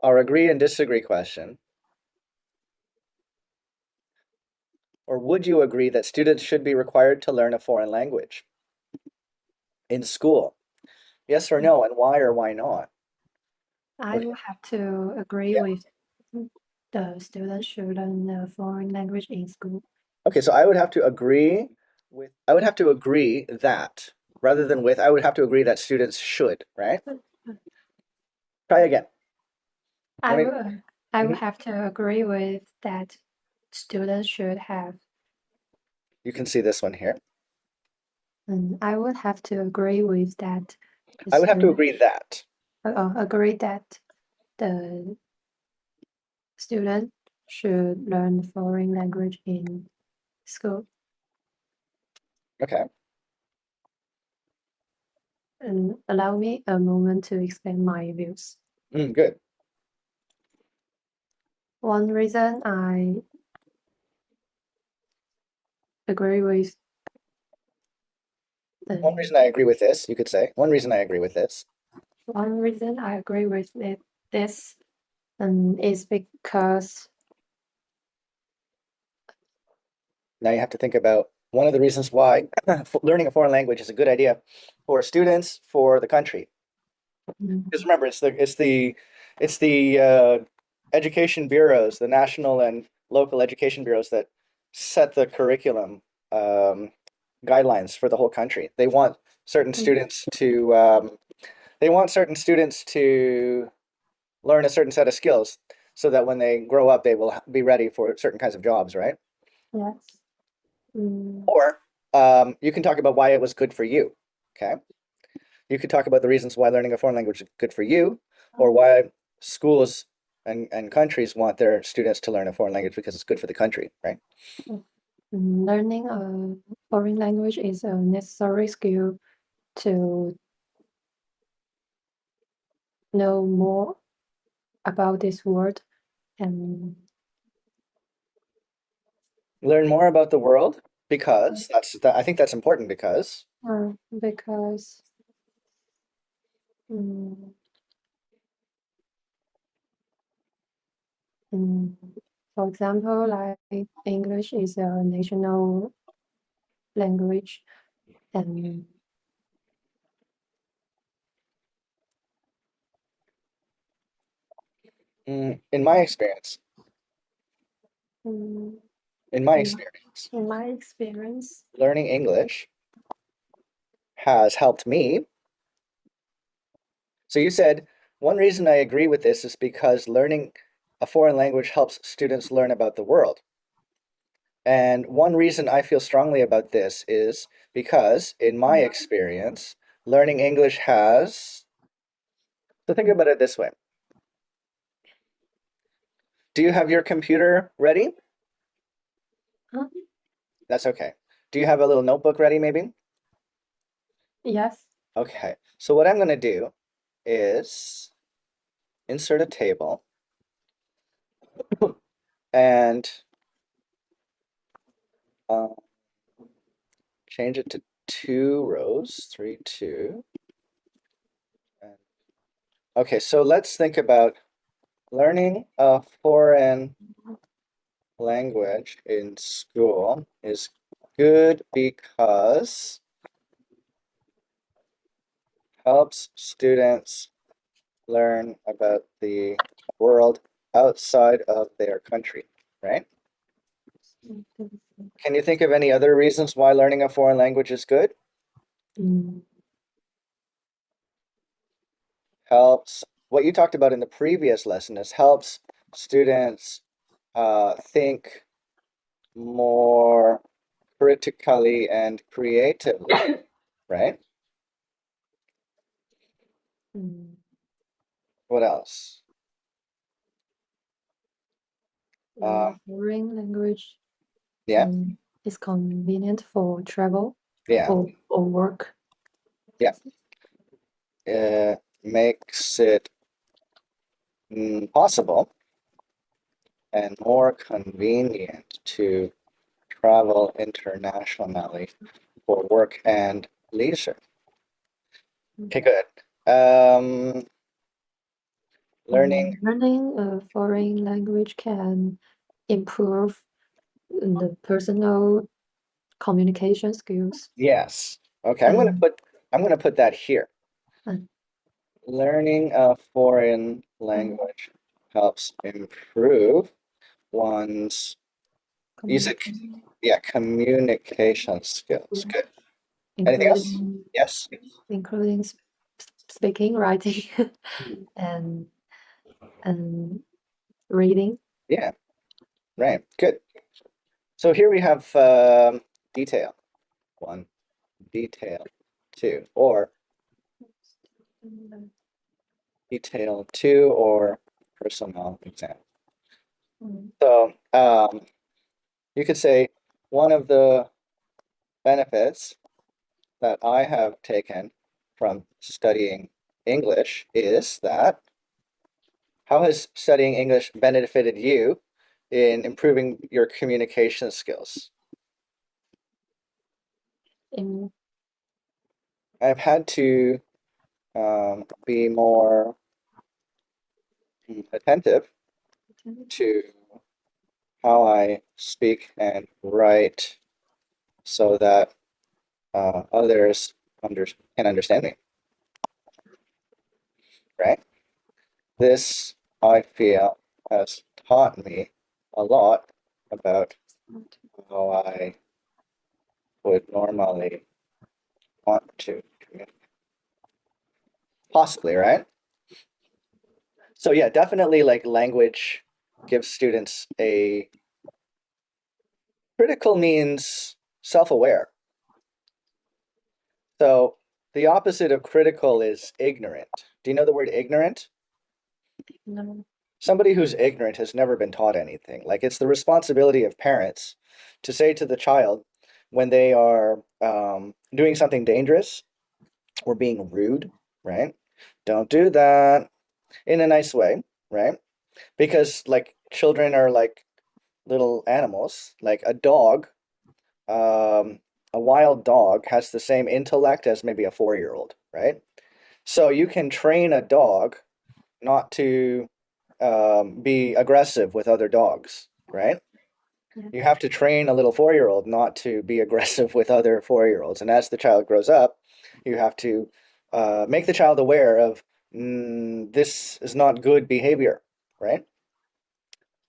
our agree and disagree question. Or would you agree that students should be required to learn a foreign language in school? Yes or no, and why or why not? I What do will you- have to agree Yeah. with the students should learn a foreign language in school. Okay, so I would have to agree I would have to agree that rather than with, I would have to agree that students should, right? Try again. Let I me, will I will mhm. have to agree with that students should have, You can see this one here. and I would have to agree with that the I would have to student agree that. agree that the student should learn foreign language in school. Okay. And allow me a moment to explain my views. Good. One reason I agree with One the reason I agree with this, you could say. One reason I agree with this. one reason I agree with this is because Now you have to think about one of the reasons why learning a foreign language is a good idea for students, for the country. mm, Because remember, it's the education bureaus, the national and local education bureaus that set the curriculum um, guidelines for the whole country. Certain mm, students to they want certain students to learn a certain set of skills so that when they grow up, they will be ready for certain kinds of jobs, right? yes. Mm, Or you can talk about why it was good for you. Okay. You could talk about the reasons why learning a foreign language is good for you, or why schools and countries want their students to learn a foreign language because it's good for the country, right? Learning a foreign language is a necessary skill to know more about this world and Learn more about the world because I think that's important because because mm, mm, for example, like English is a national language and in my experience, mm, in my in, experience, in my experience, learning English has helped me. So you said one reason I agree with this is because learning a foreign language helps students learn about the world. And one reason I feel strongly about this is because, in my experience, learning English has. So think about it this way. Do you have your computer ready? huh? That's okay. Do you have a little notebook ready, maybe? Yes. Okay. So what I'm going to do is insert a table and uh, change it to 2 rows, 3, 2. Okay, so let's think about learning a foreign language in school is good because helps students learn about the world outside of their country, right? Can you think of any other reasons why learning a foreign language is good? Mm, Helps, what you talked about in the previous lesson is helps students think more critically and creatively, right? mm, What else? foreign language Yeah, is convenient for travel yeah, or work. yeah. Makes it possible and more convenient to travel internationally for work and leisure. Mm, Okay, good. Learning, Learning a foreign language can improve the personal communication skills. yes. Okay, And I'm gonna put that here. uh, Learning a foreign language helps improve one's, you said, communication, yeah, communication skills. Good. Anything else? including Yes. including speaking, writing, and and reading. Yeah, right. Good. So here we have detail one, detail two, or detail two, or personal example. Mm, So you could say one of the benefits that I have taken from studying English is that how has studying English benefited you in improving your communication skills? in I've had to be more attentive to how I speak and write so that others can understand me, right? This, I feel, has taught me a lot about how I would normally want to communicate. Possibly, right? So yeah, definitely like language gives students a critical means self-aware. So the opposite of critical is ignorant. Do you know the word ignorant? no, Somebody who's ignorant has never been taught anything. Like it's the responsibility of parents to say to the child when they are doing something dangerous or being rude, right? Don't do that in a nice way, right? Because like children are like little animals. Like um, a wild dog has the same intellect as maybe a 4-year old, right? So you can train a dog not to be aggressive with other dogs, right? yeah, You have to train a little 4-year old not to be aggressive with other 4-year olds. And as the child grows up, you have to make the child aware of this is not good behavior, right?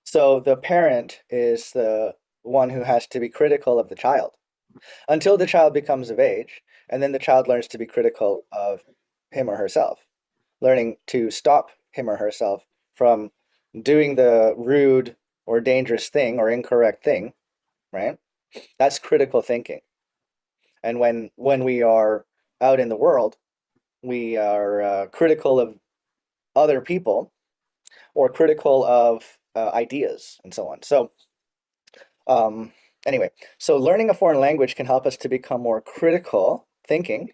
So the parent is the one who has to be critical of the child until the child becomes of age. And then the child learns to be critical of him or herself, learning to stop him or herself from doing the rude or dangerous thing or incorrect thing, right? That's critical thinking. And when we are out in the world, we are critical of other people or critical of ideas and so on. So um, anyway, so learning a foreign language can help us to become more critical thinking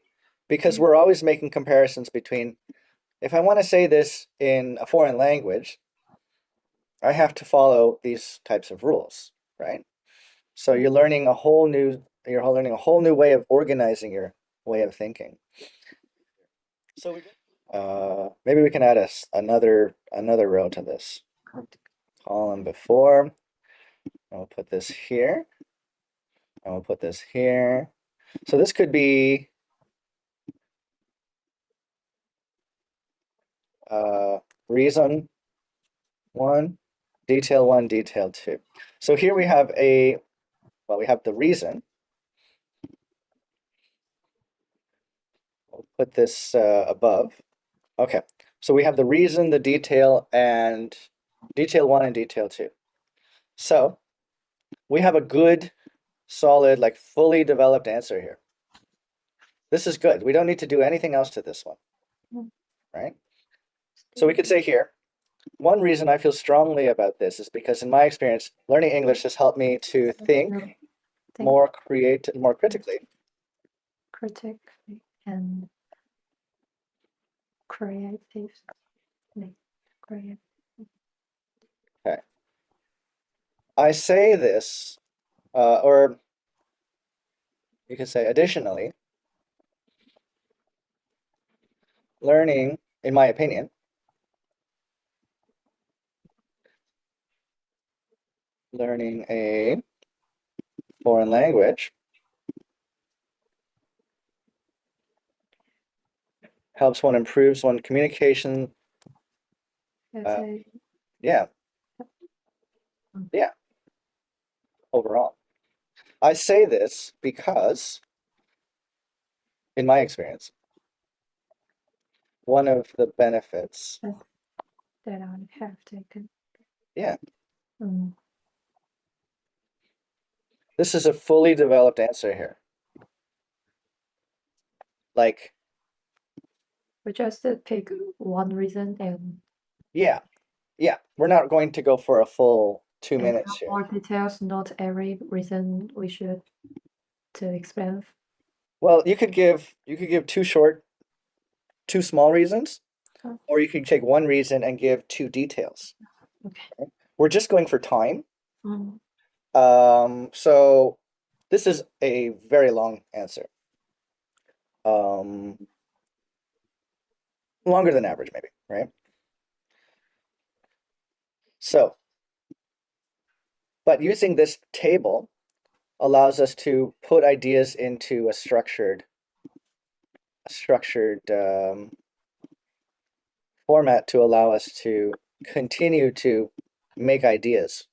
because we're always making comparisons between if I want to say this in a foreign language, I have to follow these types of rules, right? So you're learning a whole new way of organizing your way of thinking. So maybe we can add another row to this column before. I'll put this here. And we'll put this here. So this could be uh, reason one, detail two. So here we have we have the reason. We'll put this above. Okay, so we have the reason, the detail, and detail one and detail two. So we have a good, solid, like fully developed answer here. This is good. We don't need to do anything else to this one, mm, right? So we could say here, one reason I feel strongly about this is because in my experience, learning English has helped me to no, think think more critically. critically and creatively. Creative. Okay. I say this, or you could say additionally, learning, in my opinion, learning a foreign language helps one improves one communication. Let's Uh, say, yeah, mm, yeah, overall. I say this because, in my experience, one of the benefits, that that I have taken. yeah, Mm. this is a fully developed answer here. Like, We just pick one reason yeah, yeah, we're not going to go for a full two and minutes have here. more details. Not every reason we should to explain. Well, you could give two small reasons, Oh, or you could take one reason and give two details. okay. We're just going for time. Mm. So this is a very long answer. Um, Longer than average, maybe, right? So, but using this table allows us to put ideas into a structured format to allow us to continue to make ideas.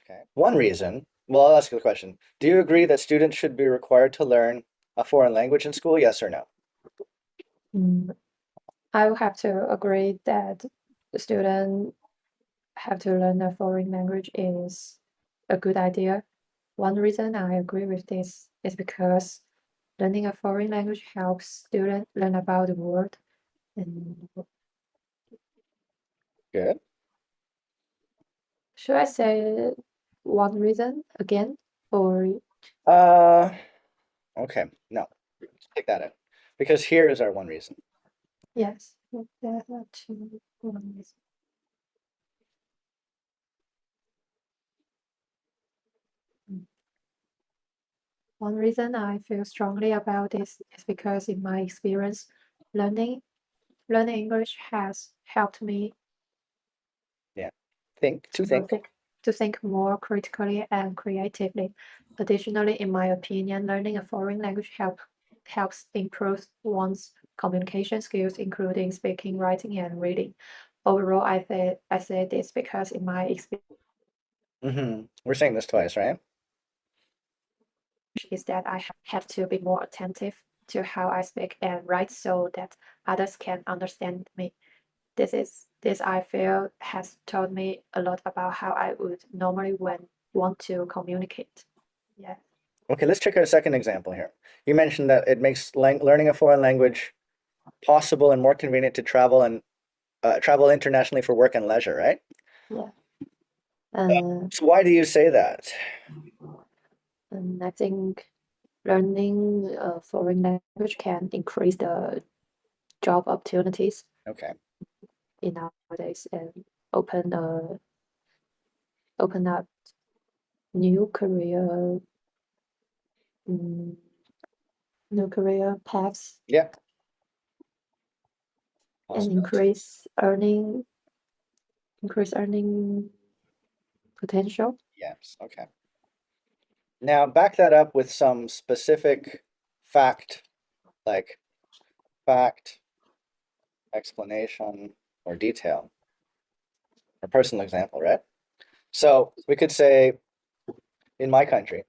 Okay. One reason, well, I'll ask you a question. Do you agree that students should be required to learn a foreign language in school? Yes or no? Mm. I will have to agree that the student have to learn a foreign language is a good idea. One reason I agree with this is because learning a foreign language helps students learn about the world. And Good. should I say one reason again, or Uh, okay. No, take that out. Because here is our one reason. yes, there are two one reason. Mm. One reason I feel strongly about this is because in my experience, learning learning English has helped me Yeah. Think to to think. think to think more critically and creatively. Additionally, in my opinion, learning a foreign language helps improve one's communication skills, including speaking, writing, and reading. Overall, I say this because in my experience We're saying this twice, right? is that I have to be more attentive to how I speak and write so that others can understand me. This I feel has taught me a lot about how I would normally want to communicate. Yeah. Okay, let's check out a second example here. You mentioned that it makes learning a foreign language possible and more convenient to travel internationally for work and leisure, right? Yeah. Uh, So why do you say that? and I think learning a foreign language can increase the job opportunities Okay. in nowadays and open open up new career mm, new career paths Yeah. and Possibility. increase earning potential. Yes. Okay. Now back that up with some specific fact, like fact, explanation, or detail, or personal example, right? So we could say in my country,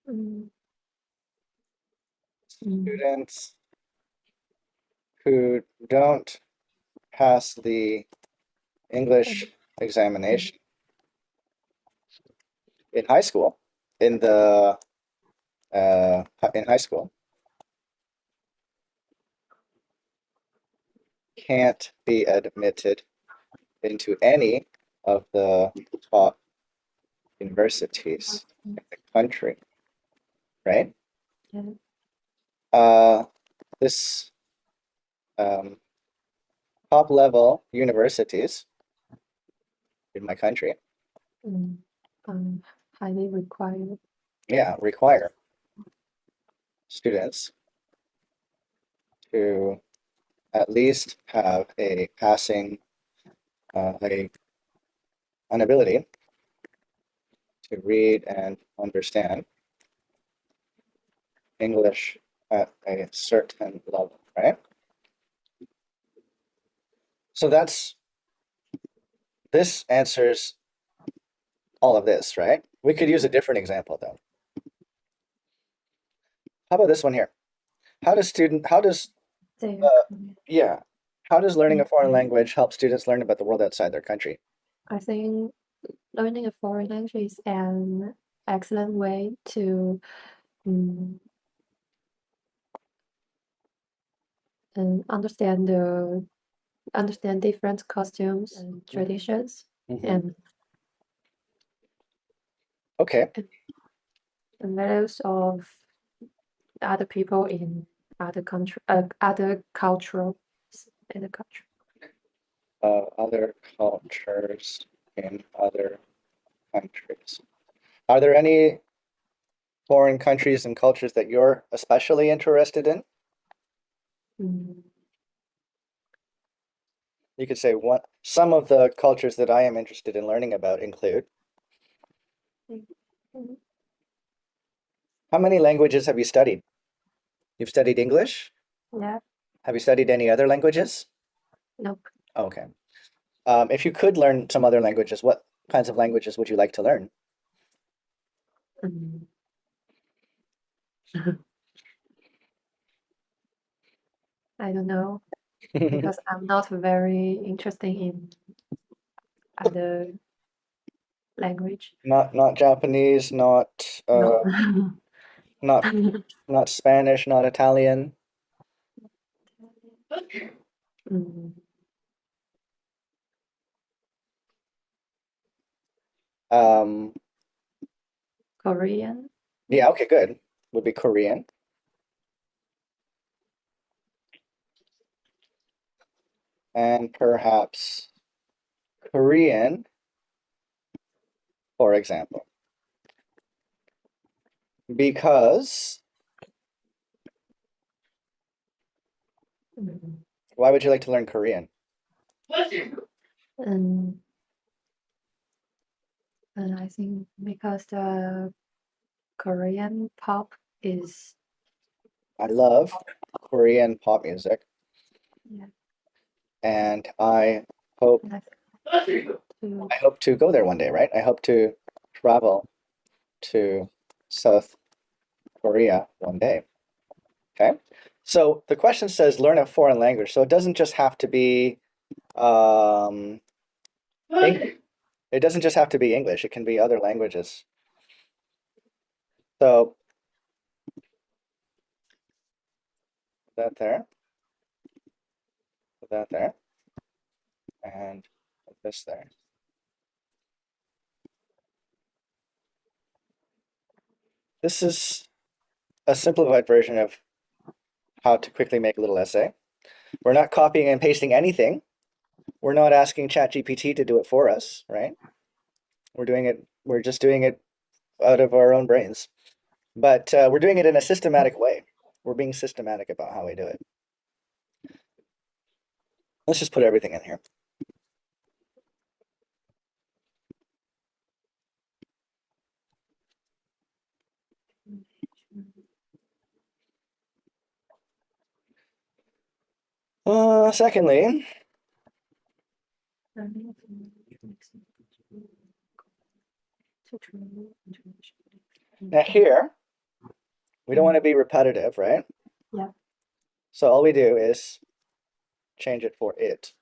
Mm, mm, students who don't pass the English and, mm, examination in high school, in the in high school, can't be admitted into any of the top universities mm, in the country, right? yeah, Uh, this um, top level universities in my country, mm, um, highly required. yeah, require students to at least have a passing, a an ability to read and understand English at a certain level, right? So this answers all of this, right? We could use a different example though. How about this one here? How does They uh, agree. yeah, how does learning a foreign Mm, language help students learn about the world outside their country? I think learning a foreign language is an excellent way to mm, understand different costumes and traditions Mhm. and, Okay. and and values of other people in other country, other cultural in the country. Other cultures in other countries. Are there any foreign countries and cultures that you're especially interested in? Mm, You could say some of the cultures that I am interested in learning about include mm, how many languages have you studied? You've studied English? yeah, Have you studied any other languages? nope. Okay. If you could learn some other languages, what kinds of languages would you like to learn? Mm. I don't know because I'm not very interested in other language. Not Japanese, No. not not Spanish, not Italian. Mm, Um, Korean. yeah, okay, good. Would be Korean and perhaps Korean, for example, because Mm. why would you like to learn Korean? And, and I think because the Korean pop is, I love Korean pop music, yeah, and hope nice to I hope to go there one day, right? I hope to travel to South Korea one day. Okay. So the question says learn a foreign language. So it doesn't just have to be um, it doesn't just have to be English. It can be other languages. So put that there, put that there, and put this there. This is a simplified version of how to quickly make a little essay. We're not copying and pasting anything. We're not asking ChatGPT to do it for us, right? We're just doing it out of our own brains. But we're doing it in a systematic way. We're being systematic about how we do it. Let's just put everything in here. Secondly, now here, we don't want to be repetitive, right? yeah. So all we do is change it for it.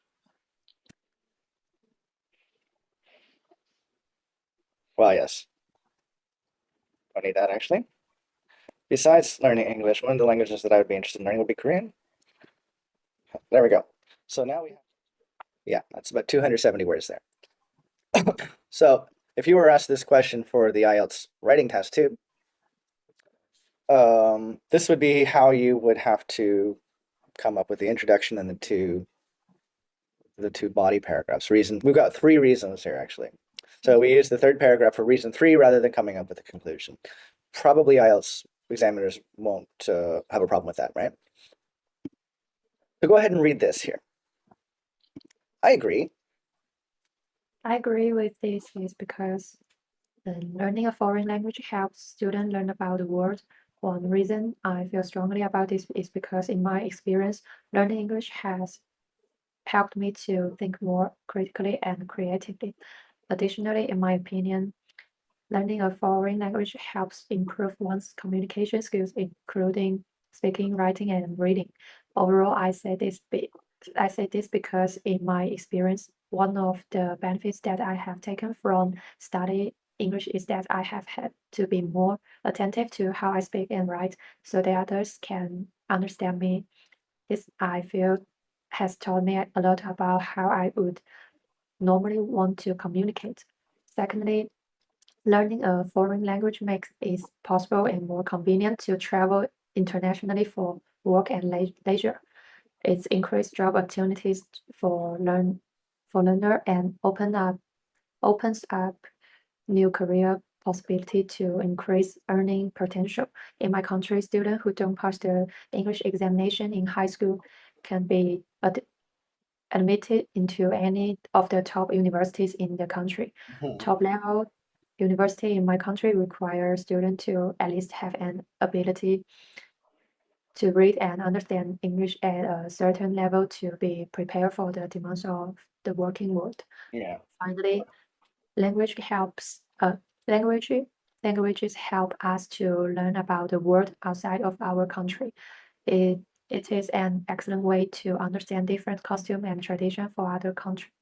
Well, yes, don't need that actually. Besides learning English, one of the languages that I would be interested in learning would be Korean. There we go. So now we have, yeah, that's about 270 words there. So if you were asked this question for the IELTS writing test too, this would be how you would have to come up with the introduction and the two body paragraphs. We've got three reasons here actually. So we use the third paragraph for reason three rather than coming up with a conclusion. Probably IELTS examiners won't have a problem with that, right? So go ahead and read this here. I agree. I agree with this is because learning a foreign language helps students learn about the world. One reason I feel strongly about this is because in my experience, learning English has helped me to think more critically and creatively. Additionally, in my opinion, learning a foreign language helps improve one's communication skills, including speaking, writing, and reading. Overall, I say this because in my experience, one of the benefits that I have taken from study English is that I have had to be more attentive to how I speak and write so that others can understand me. This I feel has taught me a lot about how I would normally want to communicate. Secondly, learning a foreign language makes it possible and more convenient to travel internationally for work and leisure. It's increased job opportunities for learner and opens up new career possibility to increase earning potential. In my country, students who don't pass the English examination in high school can be admitted into any of the top universities in the country. Mhm. Top level university in my country require students to at least have an ability to read and understand English at a certain level to be prepared for the demands of the working world. Yeah. Finally, language helps language languages help us to learn about the world outside of our country. It it is an excellent way to understand different costume and tradition for other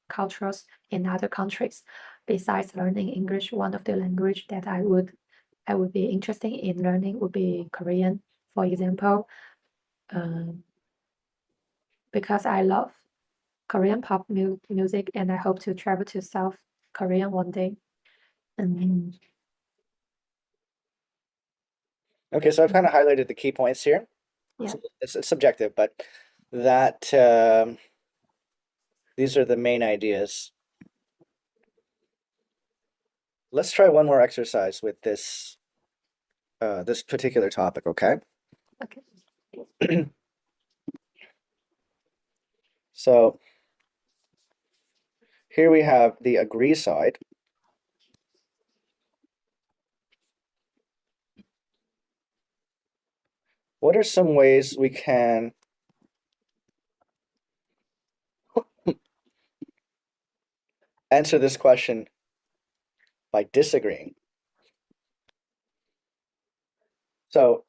cultures in other countries. Besides learning English, one of the language that I would be interested in learning would be Korean, for example, um, because I love Korean pop music and I hope to travel to South Korea one day. Um, Okay, so I've kind of highlighted the key points here. yeah, So it's subjective, but that these are the main ideas. Let's try one more exercise with this particular topic, okay? okay. So here we have the agree side. What are some ways we can answer this question by disagreeing? So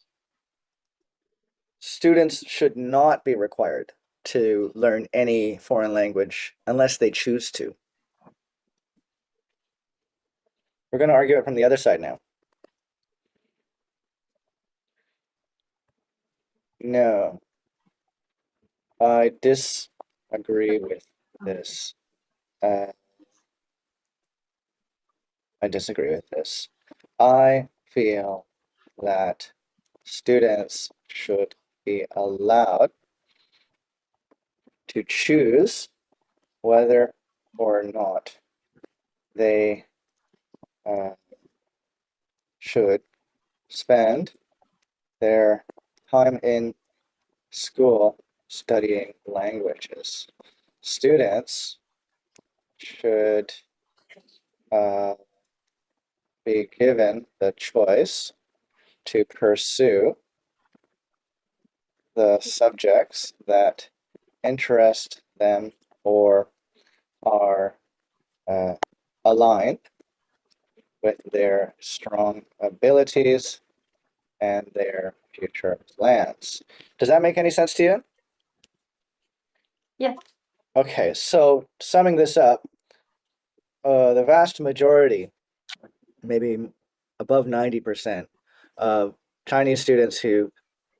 students should not be required to learn any foreign language unless they choose to. We're going to argue it from the other side now. No, I disagree with this. Uh, I disagree with this. I feel that students should be allowed to choose whether or not they uh, should spend their time in school studying languages. Students should uh, be given the choice to pursue the subjects that interest them or are uh, aligned with their strong abilities and their future plans. Does that make any sense to you? Yeah. Okay, so summing this up, the vast majority, maybe above 90% of Chinese students who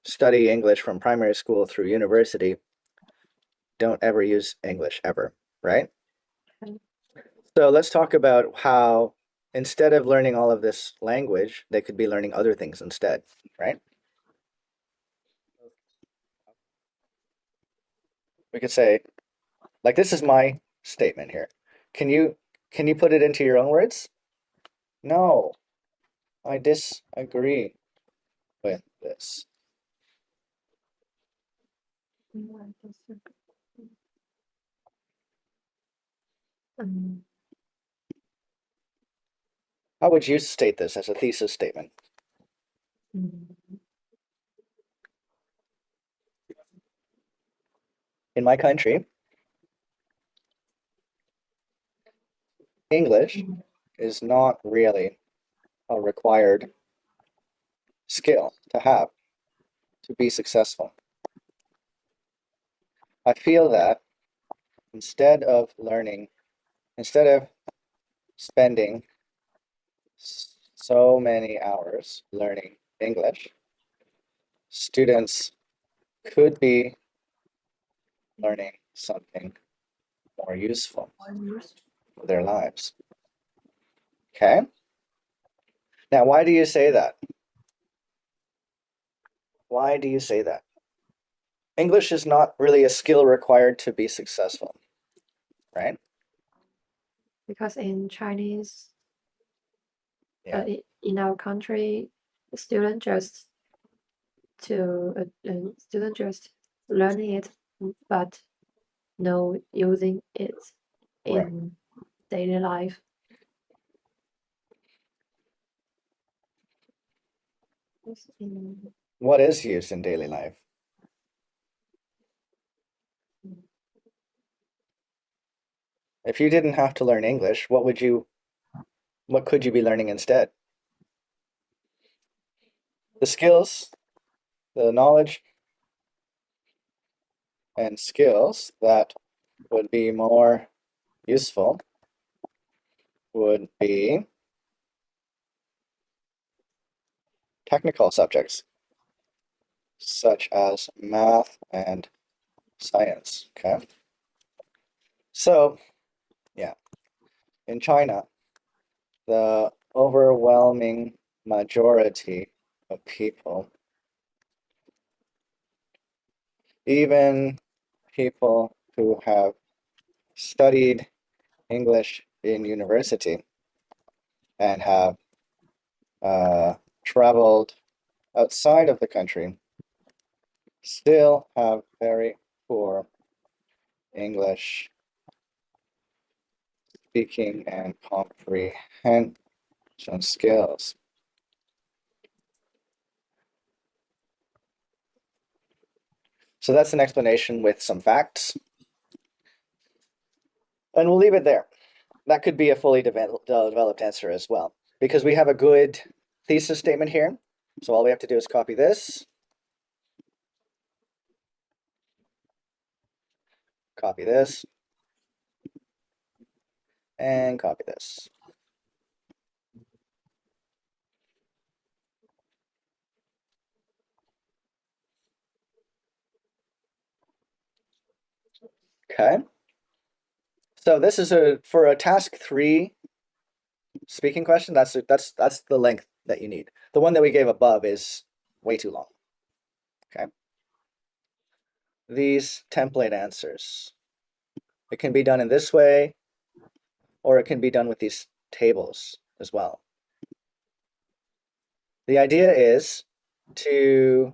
study English from primary school through university don't ever use English ever, right? So let's talk about how instead of learning all of this language, they could be learning other things instead, right? We could say, like this is my statement here. Can you can you put it into your own words? No, I disagree with this. Um, How would you state this as a thesis statement? Mm. In my country, English is not really a required skill to have to be successful. I feel that instead of spending so many hours learning English, students could be learning something more useful for their lives. Okay? Now, why do you say that? Why do you say that? English is not really a skill required to be successful, right? Because in Chinese, Yeah, in our country, student just student just learning it, but no using it right. in daily life. In, What is used in daily life? If you didn't have to learn English, what could you be learning instead? The skills, the knowledge and skills that would be more useful would be technical subjects such as math and science. Okay. So, yeah, in China, the overwhelming majority of people, even people who have studied English in university and have traveled outside of the country, still have very poor English speaking and comprehension skills. So that's an explanation with some facts. And we'll leave it there. That could be a fully developed answer as well, because we have a good thesis statement here. So all we have to do is copy this, copy this, and copy this. Okay. So this is for a task 3 speaking question. That's the length that you need. The one that we gave above is way too long. Okay. These template answers. It can be done in this way, or it can be done with these tables as well. The idea is to,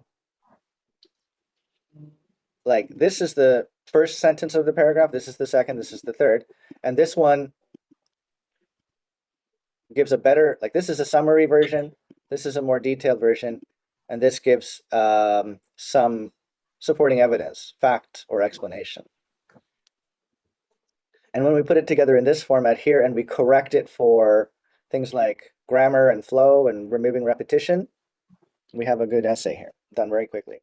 like, this is the first sentence of the paragraph, this is the second, this is the third, and this one gives a better, like, this is a summary version, this is a more detailed version, and this gives some supporting evidence, fact, or explanation. And when we put it together in this format here and we correct it for things like grammar and flow and removing repetition, we have a good essay here, done very quickly.